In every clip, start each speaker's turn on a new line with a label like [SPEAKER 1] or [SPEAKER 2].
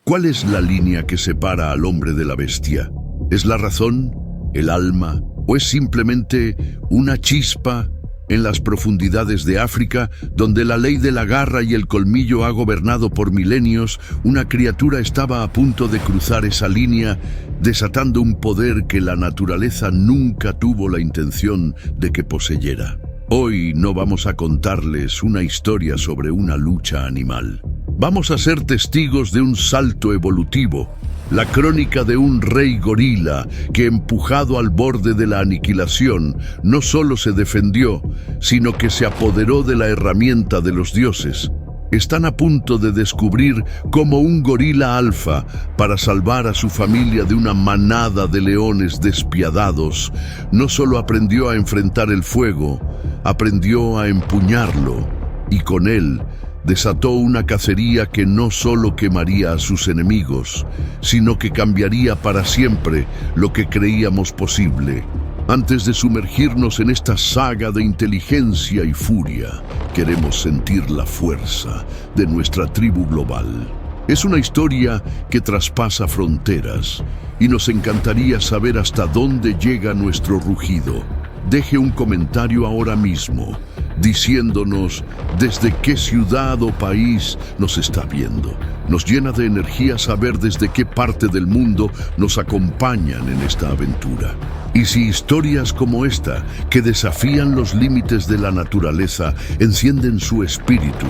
[SPEAKER 1] ¿Cuál es la línea que separa al hombre de la bestia? ¿Es la razón, el alma, o es simplemente una chispa en las profundidades de África, donde la ley de la garra y el colmillo ha gobernado por milenios? Una criatura estaba a punto de cruzar esa línea, desatando un poder que la naturaleza nunca tuvo la intención de que poseyera. Hoy no vamos a contarles una historia sobre una lucha animal. Vamos a ser testigos de un salto evolutivo, la crónica de un rey gorila que, empujado al borde de la aniquilación, no solo se defendió, sino que se apoderó de la herramienta de los dioses. Están a punto de descubrir cómo un gorila alfa, para salvar a su familia de una manada de leones despiadados, no solo aprendió a enfrentar el fuego, aprendió a empuñarlo, y con él desató una cacería que no solo quemaría a sus enemigos, sino que cambiaría para siempre lo que creíamos posible. Antes de sumergirnos en esta saga de inteligencia y furia, queremos sentir la fuerza de nuestra tribu global. Es una historia que traspasa fronteras y nos encantaría saber hasta dónde llega nuestro rugido. Deje un comentario ahora mismo, diciéndonos desde qué ciudad o país nos está viendo. Nos llena de energía saber desde qué parte del mundo nos acompañan en esta aventura. Y si historias como esta, que desafían los límites de la naturaleza, encienden su espíritu,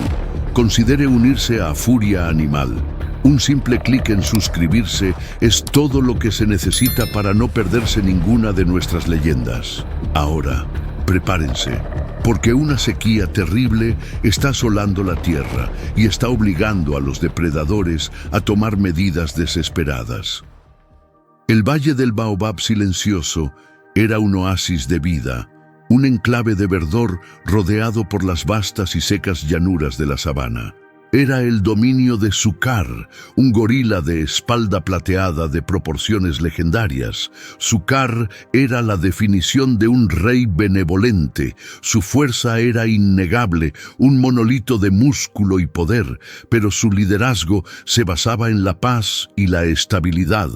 [SPEAKER 1] considere unirse a Furia Animal. Un simple clic en suscribirse es todo lo que se necesita para no perderse ninguna de nuestras leyendas. Ahora, prepárense, porque una sequía terrible está asolando la tierra y está obligando a los depredadores a tomar medidas desesperadas. El Valle del Baobab silencioso era un oasis de vida, un enclave de verdor rodeado por las vastas y secas llanuras de la sabana. Era el dominio de Sukar, un gorila de espalda plateada de proporciones legendarias. Sukar era la definición de un rey benevolente. Su fuerza era innegable, un monolito de músculo y poder, pero su liderazgo se basaba en la paz y la estabilidad.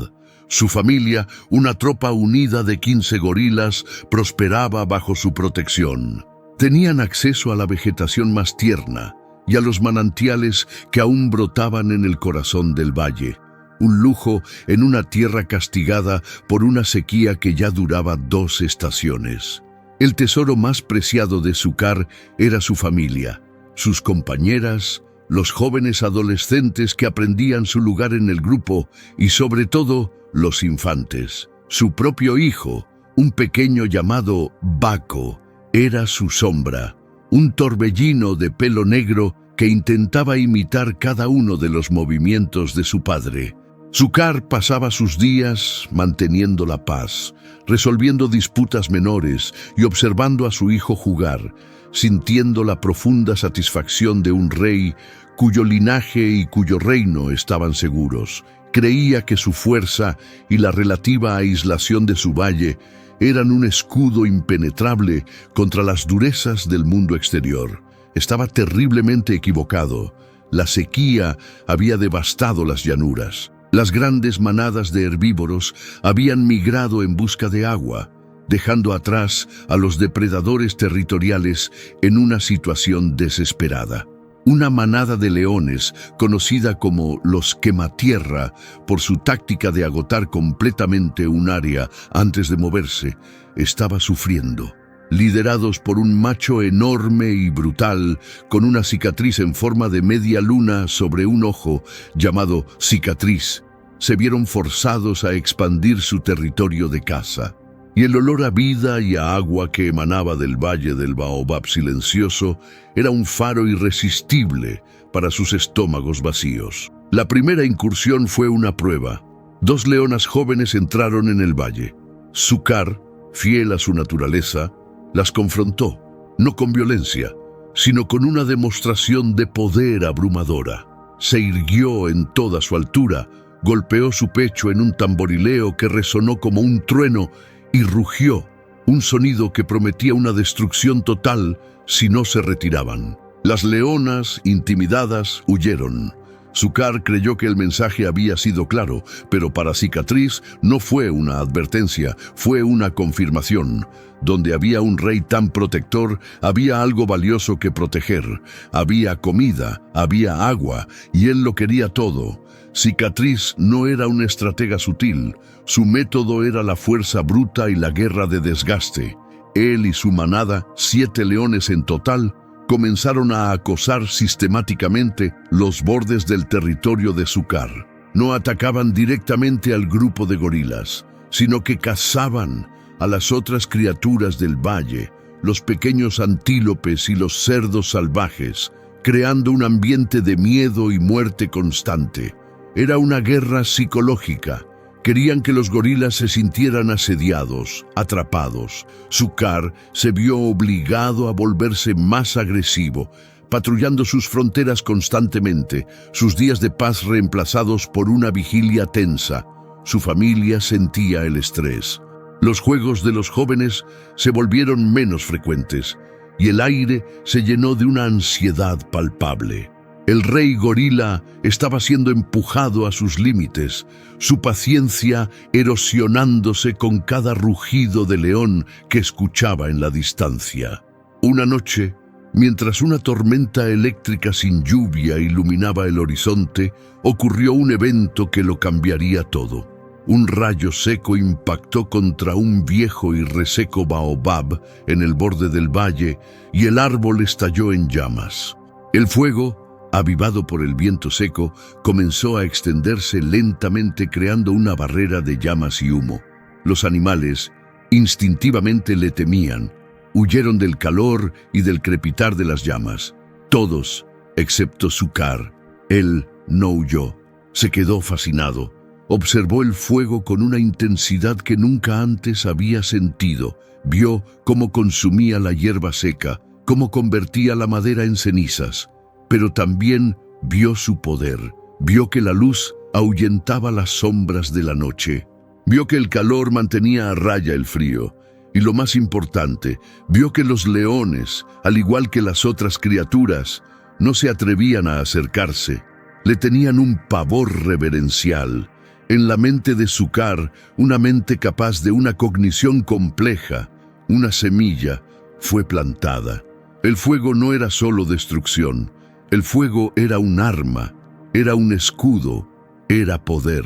[SPEAKER 1] Su familia, una tropa unida de 15 gorilas, prosperaba bajo su protección. Tenían acceso a la vegetación más tierna y a los manantiales que aún brotaban en el corazón del valle. Un lujo en una tierra castigada por una sequía que ya duraba 2 estaciones. El tesoro más preciado de Sukar era su familia, sus compañeras, los jóvenes adolescentes que aprendían su lugar en el grupo y, sobre todo, los infantes. Su propio hijo, un pequeño llamado Baco, era su sombra, un torbellino de pelo negro que intentaba imitar cada uno de los movimientos de su padre. Sukar pasaba sus días manteniendo la paz, resolviendo disputas menores y observando a su hijo jugar, sintiendo la profunda satisfacción de un rey cuyo linaje y cuyo reino estaban seguros. Creía que su fuerza y la relativa aislación de su valle eran un escudo impenetrable contra las durezas del mundo exterior. Estaba terriblemente equivocado. La sequía había devastado las llanuras. Las grandes manadas de herbívoros habían migrado en busca de agua, dejando atrás a los depredadores territoriales en una situación desesperada. Una manada de leones, conocida como los quematierra por su táctica de agotar completamente un área antes de moverse, estaba sufriendo. Liderados por un macho enorme y brutal, con una cicatriz en forma de media luna sobre un ojo llamado cicatriz, se vieron forzados a expandir su territorio de caza. Y el olor a vida y a agua que emanaba del Valle del Baobab silencioso era un faro irresistible para sus estómagos vacíos. La primera incursión fue una prueba. 2 leonas jóvenes entraron en el valle. Sukar, fiel a su naturaleza, las confrontó, no con violencia, sino con una demostración de poder abrumadora. Se irguió en toda su altura, golpeó su pecho en un tamborileo que resonó como un trueno y rugió, un sonido que prometía una destrucción total si no se retiraban. Las leonas, intimidadas, huyeron. Sukar creyó que el mensaje había sido claro, pero para Cicatriz no fue una advertencia, fue una confirmación. Donde había un rey tan protector, había algo valioso que proteger. Había comida, había agua, y él lo quería todo. Cicatriz no era un estratega sutil, su método era la fuerza bruta y la guerra de desgaste. Él y su manada, 7 leones en total, comenzaron a acosar sistemáticamente los bordes del territorio de Sukar. No atacaban directamente al grupo de gorilas, sino que cazaban a las otras criaturas del valle, los pequeños antílopes y los cerdos salvajes, creando un ambiente de miedo y muerte constante. Era una guerra psicológica. Querían que los gorilas se sintieran asediados, atrapados. Sukar se vio obligado a volverse más agresivo, patrullando sus fronteras constantemente, sus días de paz reemplazados por una vigilia tensa. Su familia sentía el estrés. Los juegos de los jóvenes se volvieron menos frecuentes, y el aire se llenó de una ansiedad palpable. El rey gorila estaba siendo empujado a sus límites, su paciencia erosionándose con cada rugido de león que escuchaba en la distancia. Una noche, mientras una tormenta eléctrica sin lluvia iluminaba el horizonte, ocurrió un evento que lo cambiaría todo. Un rayo seco impactó contra un viejo y reseco baobab en el borde del valle y el árbol estalló en llamas. El fuego, avivado por el viento seco, comenzó a extenderse lentamente creando una barrera de llamas y humo. Los animales instintivamente le temían, huyeron del calor y del crepitar de las llamas. Todos, excepto Sukar. Él no huyó, se quedó fascinado. Observó el fuego con una intensidad que nunca antes había sentido. Vio cómo consumía la hierba seca, cómo convertía la madera en cenizas. Pero también vio su poder, vio que la luz ahuyentaba las sombras de la noche, vio que el calor mantenía a raya el frío, y lo más importante, vio que los leones, al igual que las otras criaturas, no se atrevían a acercarse, le tenían un pavor reverencial. En la mente de Sukar, una mente capaz de una cognición compleja, una semilla fue plantada. El fuego no era solo destrucción. El fuego era un arma, era un escudo, era poder.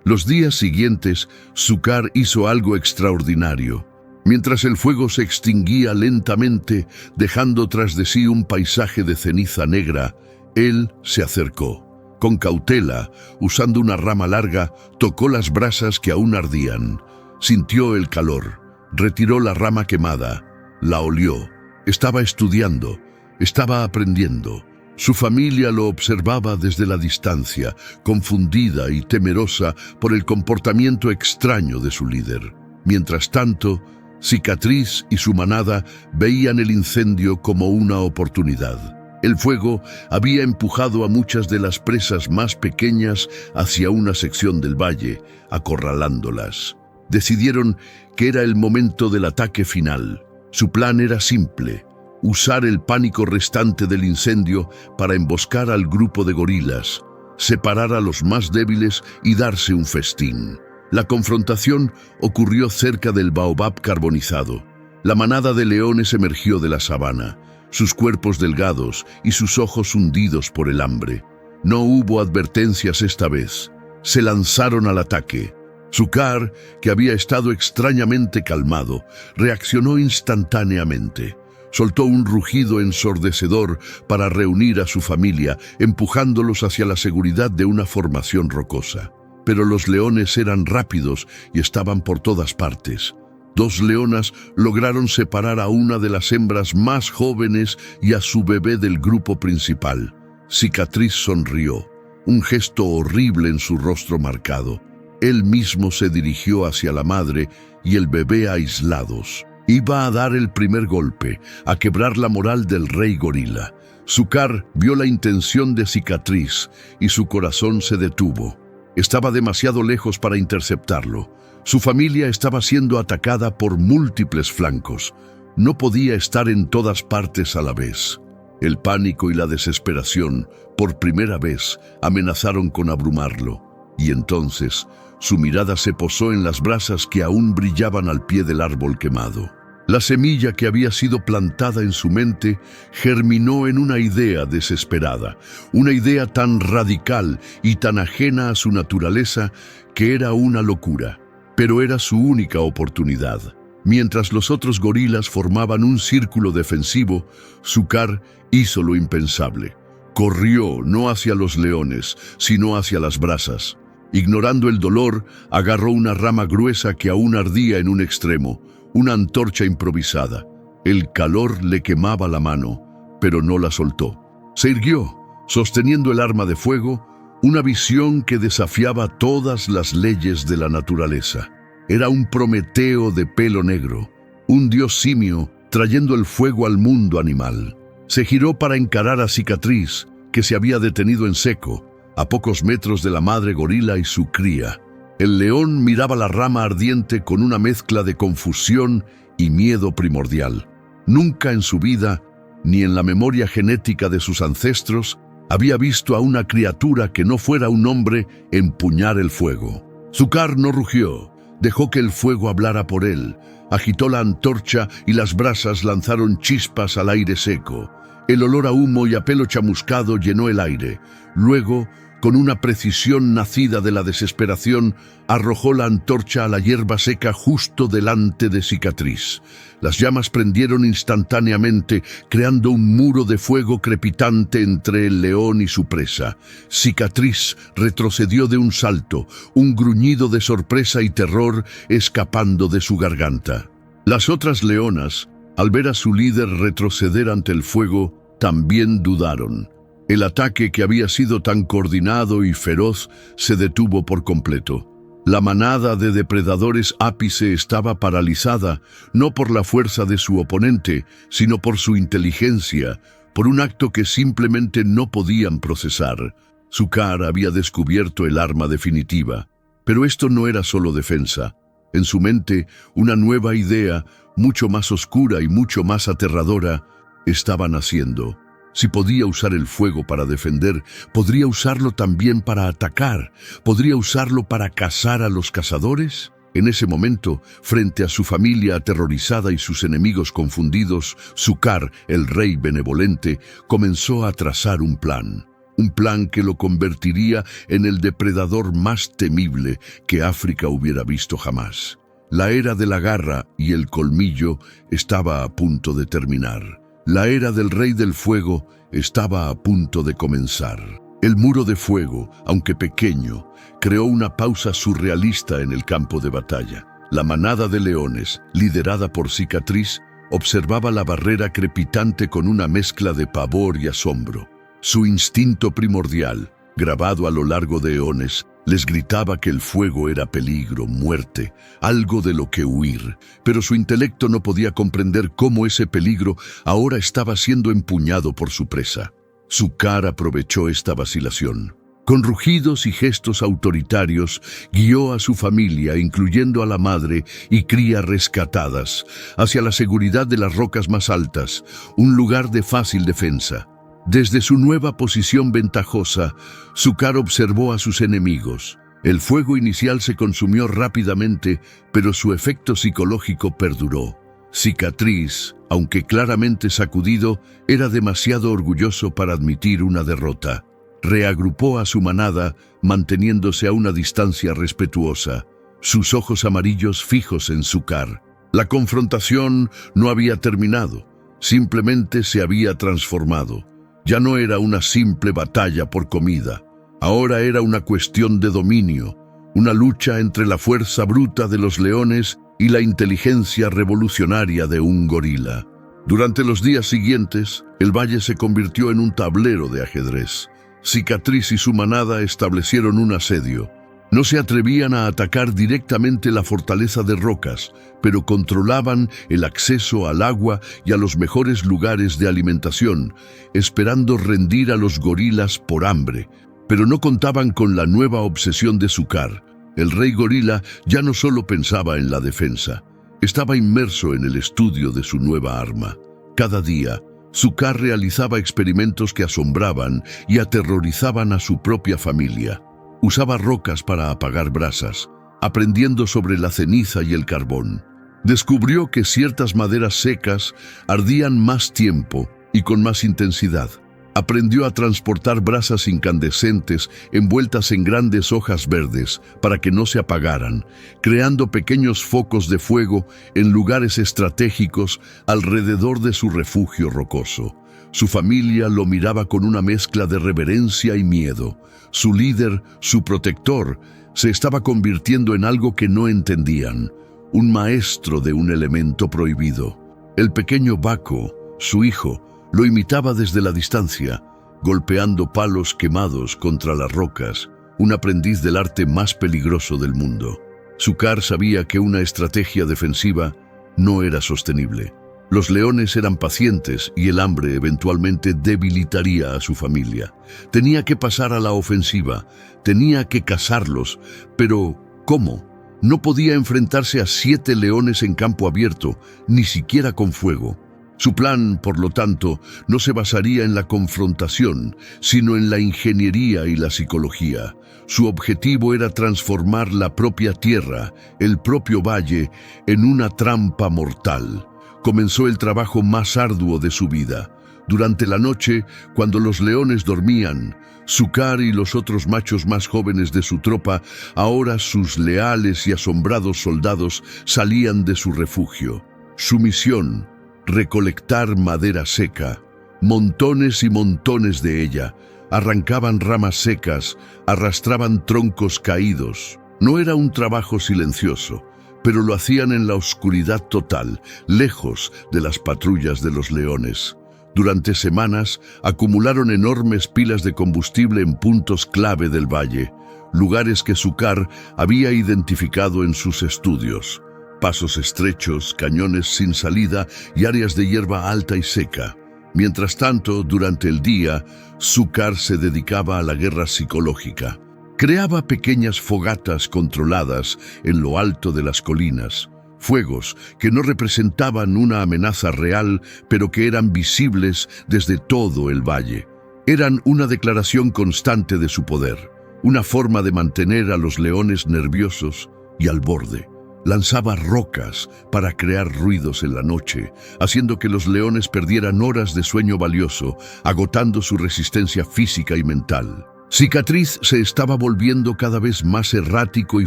[SPEAKER 1] Los días siguientes, Sukar hizo algo extraordinario. Mientras el fuego se extinguía lentamente, dejando tras de sí un paisaje de ceniza negra, él se acercó. Con cautela, usando una rama larga, tocó las brasas que aún ardían. Sintió el calor, retiró la rama quemada, la olió. Estaba estudiando, estaba aprendiendo. Su familia lo observaba desde la distancia, confundida y temerosa por el comportamiento extraño de su líder. Mientras tanto, Cicatriz y su manada veían el incendio como una oportunidad. El fuego había empujado a muchas de las presas más pequeñas hacia una sección del valle, acorralándolas. Decidieron que era el momento del ataque final. Su plan era simple: usar el pánico restante del incendio para emboscar al grupo de gorilas, separar a los más débiles y darse un festín. La confrontación ocurrió cerca del baobab carbonizado. La manada de leones emergió de la sabana, sus cuerpos delgados y sus ojos hundidos por el hambre. No hubo advertencias esta vez. Se lanzaron al ataque. Sukar, que había estado extrañamente calmado, reaccionó instantáneamente. Soltó un rugido ensordecedor para reunir a su familia, empujándolos hacia la seguridad de una formación rocosa. Pero los leones eran rápidos y estaban por todas partes. 2 leonas lograron separar a una de las hembras más jóvenes y a su bebé del grupo principal. Cicatriz sonrió, un gesto horrible en su rostro marcado. Él mismo se dirigió hacia la madre y el bebé aislados. Iba a dar el primer golpe, a quebrar la moral del rey gorila. Sukar vio la intención de Cicatriz y su corazón se detuvo. Estaba demasiado lejos para interceptarlo. Su familia estaba siendo atacada por múltiples flancos. No podía estar en todas partes a la vez. El pánico y la desesperación, por primera vez, amenazaron con abrumarlo, y entonces su mirada se posó en las brasas que aún brillaban al pie del árbol quemado. La semilla que había sido plantada en su mente germinó en una idea desesperada, una idea tan radical y tan ajena a su naturaleza que era una locura, pero era su única oportunidad. Mientras los otros gorilas formaban un círculo defensivo, Sukar hizo lo impensable. Corrió no hacia los leones, sino hacia las brasas. Ignorando el dolor, agarró una rama gruesa que aún ardía en un extremo, una antorcha improvisada. El calor le quemaba la mano, pero no la soltó. Se irguió, sosteniendo el arma de fuego, una visión que desafiaba todas las leyes de la naturaleza. Era un Prometeo de pelo negro, un dios simio trayendo el fuego al mundo animal. Se giró para encarar a Cicatriz, que se había detenido en seco, a pocos metros de la madre gorila y su cría. El león miraba la rama ardiente con una mezcla de confusión y miedo primordial. Nunca en su vida, ni en la memoria genética de sus ancestros, había visto a una criatura que no fuera un hombre empuñar el fuego. Sukar no rugió, dejó que el fuego hablara por él. Agitó la antorcha y las brasas lanzaron chispas al aire seco. El olor a humo y a pelo chamuscado llenó el aire. Luego, con una precisión nacida de la desesperación, arrojó la antorcha a la hierba seca justo delante de Cicatriz. Las llamas prendieron instantáneamente, creando un muro de fuego crepitante entre el león y su presa. Cicatriz retrocedió de un salto, un gruñido de sorpresa y terror escapando de su garganta. Las otras leonas, al ver a su líder retroceder ante el fuego, también dudaron. El ataque, que había sido tan coordinado y feroz, se detuvo por completo. La manada de depredadores ápice estaba paralizada, no por la fuerza de su oponente, sino por su inteligencia, por un acto que simplemente no podían procesar. Sukar había descubierto el arma definitiva, pero esto no era solo defensa. En su mente, una nueva idea, mucho más oscura y mucho más aterradora, estaba naciendo. Si podía usar el fuego para defender, podría usarlo también para atacar. ¿Podría usarlo para cazar a los cazadores? En ese momento, frente a su familia aterrorizada y sus enemigos confundidos, Sukar, el rey benevolente, comenzó a trazar un plan. Un plan que lo convertiría en el depredador más temible que África hubiera visto jamás. La era de la garra y el colmillo estaba a punto de terminar. La era del Rey del Fuego estaba a punto de comenzar. El muro de fuego, aunque pequeño, creó una pausa surrealista en el campo de batalla. La manada de leones, liderada por Cicatriz, observaba la barrera crepitante con una mezcla de pavor y asombro. Su instinto primordial, grabado a lo largo de eones, les gritaba que el fuego era peligro, muerte, algo de lo que huir, pero su intelecto no podía comprender cómo ese peligro ahora estaba siendo empuñado por su presa. Sukar aprovechó esta vacilación. Con rugidos y gestos autoritarios, guió a su familia, incluyendo a la madre y cría rescatadas, hacia la seguridad de las rocas más altas, un lugar de fácil defensa. Desde su nueva posición ventajosa, Sukar observó a sus enemigos. El fuego inicial se consumió rápidamente, pero su efecto psicológico perduró. Cicatriz, aunque claramente sacudido, era demasiado orgulloso para admitir una derrota. Reagrupó a su manada, manteniéndose a una distancia respetuosa, sus ojos amarillos fijos en Sukar. La confrontación no había terminado, simplemente se había transformado. Ya no era una simple batalla por comida. Ahora era una cuestión de dominio, una lucha entre la fuerza bruta de los leones y la inteligencia revolucionaria de un gorila. Durante los días siguientes, el valle se convirtió en un tablero de ajedrez. Cicatriz y su manada establecieron un asedio. No se atrevían a atacar directamente la fortaleza de rocas, pero controlaban el acceso al agua y a los mejores lugares de alimentación, esperando rendir a los gorilas por hambre. Pero no contaban con la nueva obsesión de Sukar. El rey gorila ya no solo pensaba en la defensa, estaba inmerso en el estudio de su nueva arma. Cada día, Sukar realizaba experimentos que asombraban y aterrorizaban a su propia familia. Usaba rocas para apagar brasas, aprendiendo sobre la ceniza y el carbón. Descubrió que ciertas maderas secas ardían más tiempo y con más intensidad. Aprendió a transportar brasas incandescentes envueltas en grandes hojas verdes para que no se apagaran, creando pequeños focos de fuego en lugares estratégicos alrededor de su refugio rocoso. Su familia lo miraba con una mezcla de reverencia y miedo. Su líder, su protector, se estaba convirtiendo en algo que no entendían, un maestro de un elemento prohibido. El pequeño Bako, su hijo, lo imitaba desde la distancia, golpeando palos quemados contra las rocas, un aprendiz del arte más peligroso del mundo. Sukar sabía que una estrategia defensiva no era sostenible. Los leones eran pacientes y el hambre eventualmente debilitaría a su familia. Tenía que pasar a la ofensiva, tenía que cazarlos, pero ¿cómo? No podía enfrentarse a 7 leones en campo abierto, ni siquiera con fuego. Su plan, por lo tanto, no se basaría en la confrontación, sino en la ingeniería y la psicología. Su objetivo era transformar la propia tierra, el propio valle, en una trampa mortal. Comenzó el trabajo más arduo de su vida. Durante la noche, cuando los leones dormían, Sukar y los otros machos más jóvenes de su tropa, ahora sus leales y asombrados soldados, salían de su refugio. Su misión: recolectar madera seca, montones y montones de ella. Arrancaban ramas secas, arrastraban troncos caídos. No era un trabajo silencioso, pero lo hacían en la oscuridad total, lejos de las patrullas de los leones. Durante semanas acumularon enormes pilas de combustible en puntos clave del valle, lugares que Sukar había identificado en sus estudios. Pasos estrechos, cañones sin salida y áreas de hierba alta y seca. Mientras tanto, durante el día, Sukar se dedicaba a la guerra psicológica. Creaba pequeñas fogatas controladas en lo alto de las colinas, fuegos que no representaban una amenaza real, pero que eran visibles desde todo el valle. Eran una declaración constante de su poder, una forma de mantener a los leones nerviosos y al borde. Lanzaba rocas para crear ruidos en la noche, haciendo que los leones perdieran horas de sueño valioso, agotando su resistencia física y mental. Cicatriz se estaba volviendo cada vez más errático y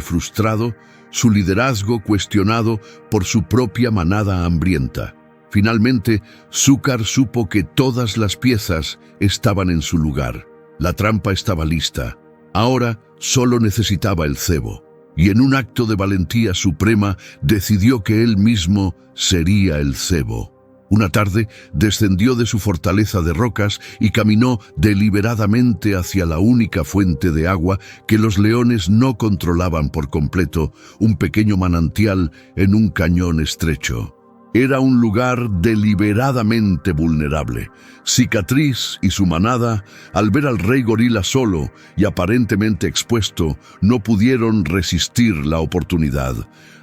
[SPEAKER 1] frustrado, su liderazgo cuestionado por su propia manada hambrienta. Finalmente, Sukar supo que todas las piezas estaban en su lugar. La trampa estaba lista. Ahora solo necesitaba el cebo. Y en un acto de valentía suprema decidió que él mismo sería el cebo. Una tarde descendió de su fortaleza de rocas y caminó deliberadamente hacia la única fuente de agua que los leones no controlaban por completo, un pequeño manantial en un cañón estrecho. Era un lugar deliberadamente vulnerable. Cicatriz y su manada, al ver al rey gorila solo y aparentemente expuesto, no pudieron resistir la oportunidad.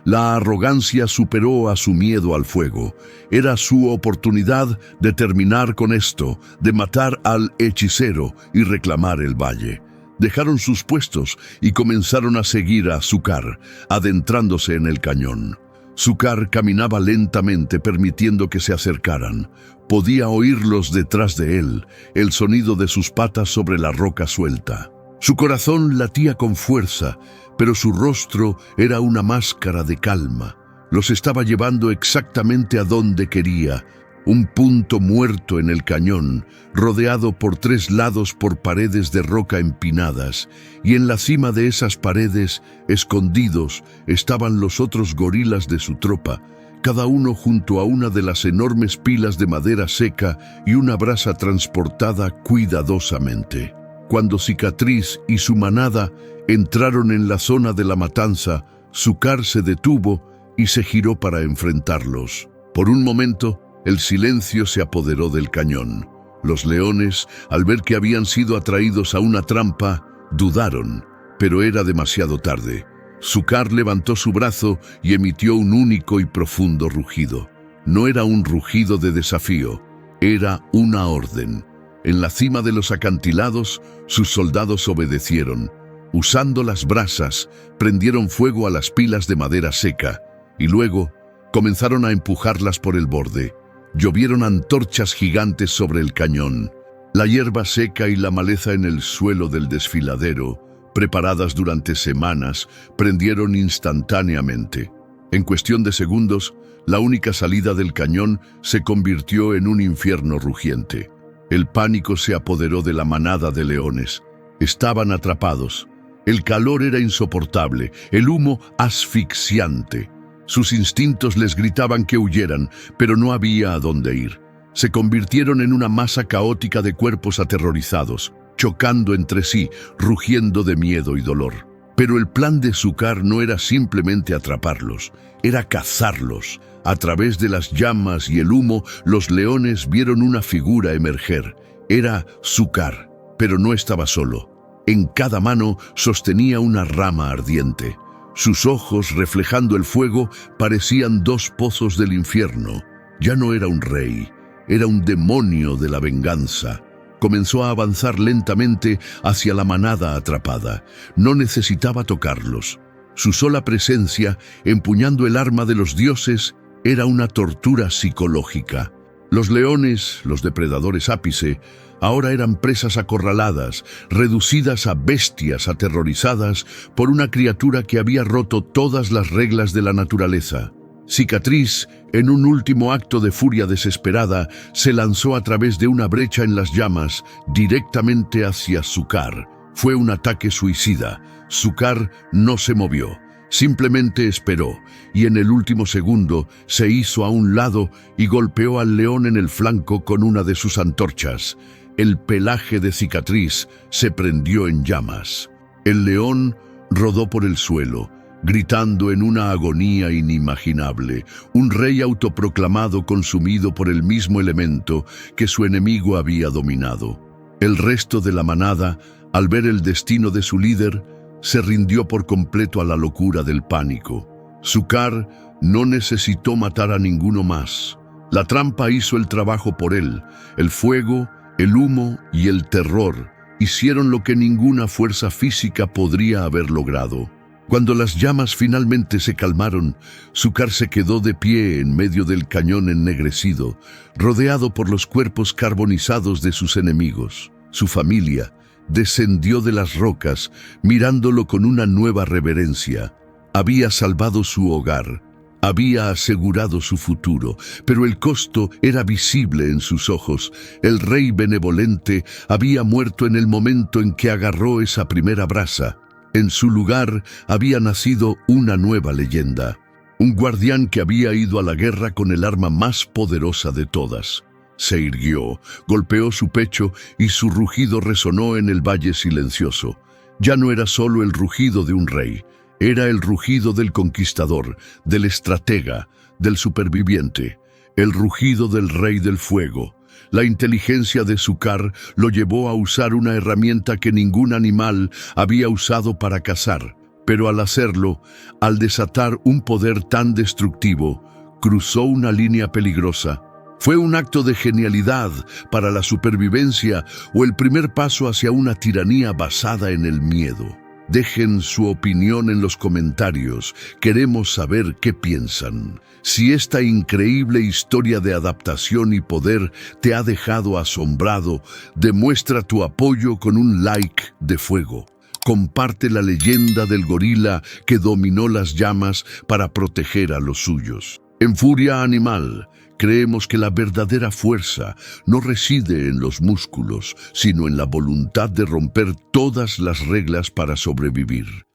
[SPEAKER 1] La arrogancia superó a su miedo al fuego. Era su oportunidad de terminar con esto, de matar al hechicero y reclamar el valle. Dejaron sus puestos y comenzaron a seguir a Sukar, adentrándose en el cañón. Sukar caminaba lentamente permitiendo que se acercaran. Podía oírlos detrás de él, el sonido de sus patas sobre la roca suelta. Su corazón latía con fuerza, pero su rostro era una máscara de calma. Los estaba llevando exactamente a donde quería, un punto muerto en el cañón, rodeado por 3 lados por paredes de roca empinadas, y en la cima de esas paredes, escondidos, estaban los otros gorilas de su tropa, cada uno junto a una de las enormes pilas de madera seca y una brasa transportada cuidadosamente. Cuando Cicatriz y su manada entraron en la zona de la matanza, Sukar se detuvo y se giró para enfrentarlos. Por un momento, el silencio se apoderó del cañón. Los leones, al ver que habían sido atraídos a una trampa, dudaron, pero era demasiado tarde. Sukar levantó su brazo y emitió un único y profundo rugido. No era un rugido de desafío, Era una orden. En la cima de los acantilados, sus soldados obedecieron. Usando las brasas, prendieron fuego a las pilas de madera seca y luego comenzaron a empujarlas por el borde. Llovieron antorchas gigantes sobre el cañón. La hierba seca y la maleza en el suelo del desfiladero, preparadas durante semanas, prendieron instantáneamente. En cuestión de segundos, la única salida del cañón se convirtió en un infierno rugiente. El pánico se apoderó de la manada de leones. Estaban atrapados. El calor era insoportable, el humo asfixiante. Sus instintos les gritaban que huyeran, pero no había a dónde ir. Se convirtieron en una masa caótica de cuerpos aterrorizados, chocando entre sí, rugiendo de miedo y dolor. Pero el plan de Xúcar no era simplemente atraparlos, era cazarlos. A través de las llamas y el humo, los leones vieron una figura emerger. Era Xúcar, pero no estaba solo. En cada mano sostenía una rama ardiente. Sus ojos, reflejando el fuego, parecían dos pozos del infierno. Ya no era un rey, era un demonio de la venganza. Comenzó a avanzar lentamente hacia la manada atrapada. No necesitaba tocarlos. Su sola presencia, empuñando el arma de los dioses, era una tortura psicológica. Los leones, los depredadores ápice, ahora eran presas acorraladas, reducidas a bestias aterrorizadas por una criatura que había roto todas las reglas de la naturaleza. Cicatriz, en un último acto de furia desesperada, se lanzó a través de una brecha en las llamas, directamente hacia Xúcar. Fue un ataque suicida. Xúcar no se movió. Simplemente esperó, y en el último segundo se hizo a un lado y golpeó al león en el flanco con una de sus antorchas. El pelaje de Cicatriz se prendió en llamas. El león rodó por el suelo, gritando en una agonía inimaginable, un rey autoproclamado consumido por el mismo elemento que su enemigo había dominado. El resto de la manada, al ver el destino de su líder, se rindió por completo a la locura del pánico. Xúcar no necesitó matar a ninguno más. La trampa hizo el trabajo por él. El fuego, el humo y el terror hicieron lo que ninguna fuerza física podría haber logrado. Cuando las llamas finalmente se calmaron, Xúcar se quedó de pie en medio del cañón ennegrecido, rodeado por los cuerpos carbonizados de sus enemigos. Su familia descendió de las rocas, mirándolo con una nueva reverencia. Había salvado su hogar, había asegurado su futuro, pero el costo era visible en sus ojos. El rey benevolente había muerto en el momento en que agarró esa primera brasa. En su lugar había nacido una nueva leyenda, un guardián que había ido a la guerra con el arma más poderosa de todas. Se irguió, golpeó su pecho y su rugido resonó en el valle silencioso. Ya no era solo el rugido de un rey, era el rugido del conquistador, del estratega, del superviviente, el rugido del rey del fuego. La inteligencia de Xúcar lo llevó a usar una herramienta que ningún animal había usado para cazar, pero al hacerlo, al desatar un poder tan destructivo, cruzó una línea peligrosa. ¿Fue un acto de genialidad para la supervivencia o el primer paso hacia una tiranía basada en el miedo? Dejen su opinión en los comentarios. Queremos saber qué piensan. Si esta increíble historia de adaptación y poder te ha dejado asombrado, demuestra tu apoyo con un like de fuego. Comparte la leyenda del gorila que dominó las llamas para proteger a los suyos. En Furia Animal, creemos que la verdadera fuerza no reside en los músculos, sino en la voluntad de romper todas las reglas para sobrevivir.